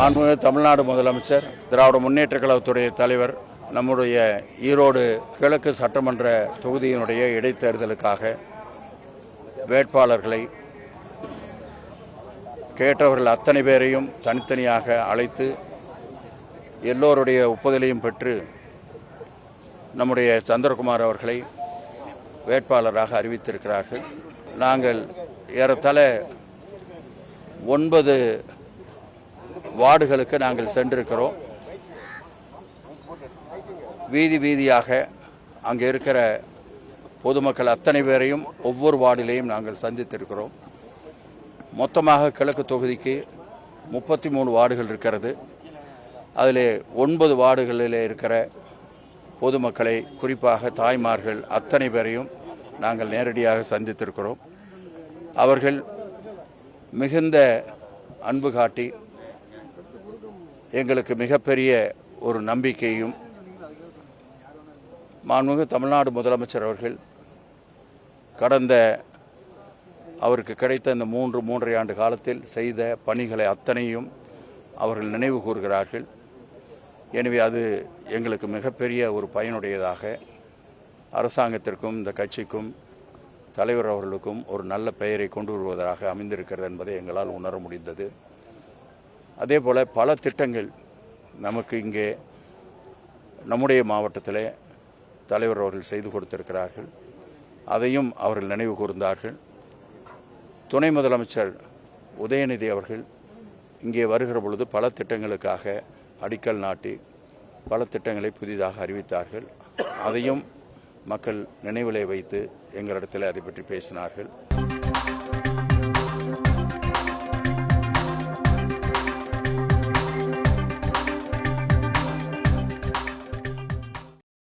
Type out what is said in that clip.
மாண்புமிகு தமிழ்நாடு முதலமைச்சர், திராவிட முன்னேற்றக் கழகத்துடைய தலைவர், நம்முடைய ஈரோடு கிழக்கு சட்டமன்ற தொகுதியினுடைய இடைத்தேர்தலுக்காக வேட்பாளர்களை கேட்டவர்கள் அத்தனை பேரையும் தனித்தனியாக அழைத்து எல்லோருடைய ஒப்புதலையும் பெற்று நம்முடைய சந்திரகுமார் அவர்களை வேட்பாளராக அறிவித்திருக்கிறார்கள். நாங்கள் ஏறத்தாழ 9 வார்டுகளுக்கு நாங்கள் சென்றிருக்கிறோம். வீதி வீதியாக அங்கே இருக்கிற பொதுமக்கள் அத்தனை பேரையும் ஒவ்வொரு வார்டிலையும் நாங்கள் சந்தித்திருக்கிறோம். மொத்தமாக கிழக்கு தொகுதிக்கு 33 வார்டுகள் இருக்கிறது. அதில் 9 வார்டுகளில் இருக்கிற பொதுமக்களை, குறிப்பாக தாய்மார்கள் அத்தனை பேரையும் நாங்கள் நேரடியாக சந்தித்திருக்கிறோம். அவர்கள் மிகுந்த அன்பு காட்டி எங்களுக்கு மிகப்பெரிய ஒரு நம்பிக்கையும், மாண்புமிகு தமிழ்நாடு முதலமைச்சர் அவர்கள் கடந்த அவருக்கு கிடைத்த இந்த 3.5 ஆண்டு காலத்தில் செய்த பணிகளை அத்தனையும் அவர்கள் நினைவு கூறுகிறார்கள். எனவே அது எங்களுக்கு மிகப்பெரிய ஒரு பயனுடையதாக, அரசாங்கத்திற்கும் இந்த கட்சிக்கும் தலைவர் அவர்களுக்கும் ஒரு நல்ல பெயரை கொண்டு வருவதாக அமைந்திருக்கிறது என்பதை எங்களால் உணர முடிந்தது. அதே போல் பல திட்டங்கள் நமக்கு இங்கே நம்முடைய மாவட்டத்தில் தலைவர் அவர்கள் செய்து கொடுத்திருக்கிறார்கள். அதையும் அவர்கள் நினைவு கூர்ந்தார்கள். துணை முதலமைச்சர் உதயநிதி அவர்கள் இங்கே வருகிற பொழுது பல திட்டங்களுக்காக அடிக்கல் நாட்டி பல திட்டங்களை புதிதாக அறிவித்தார்கள். அதையும் மக்கள் நினைவிலே வைத்து எங்களிடத்தில் அதை பற்றி பேசினார்கள்.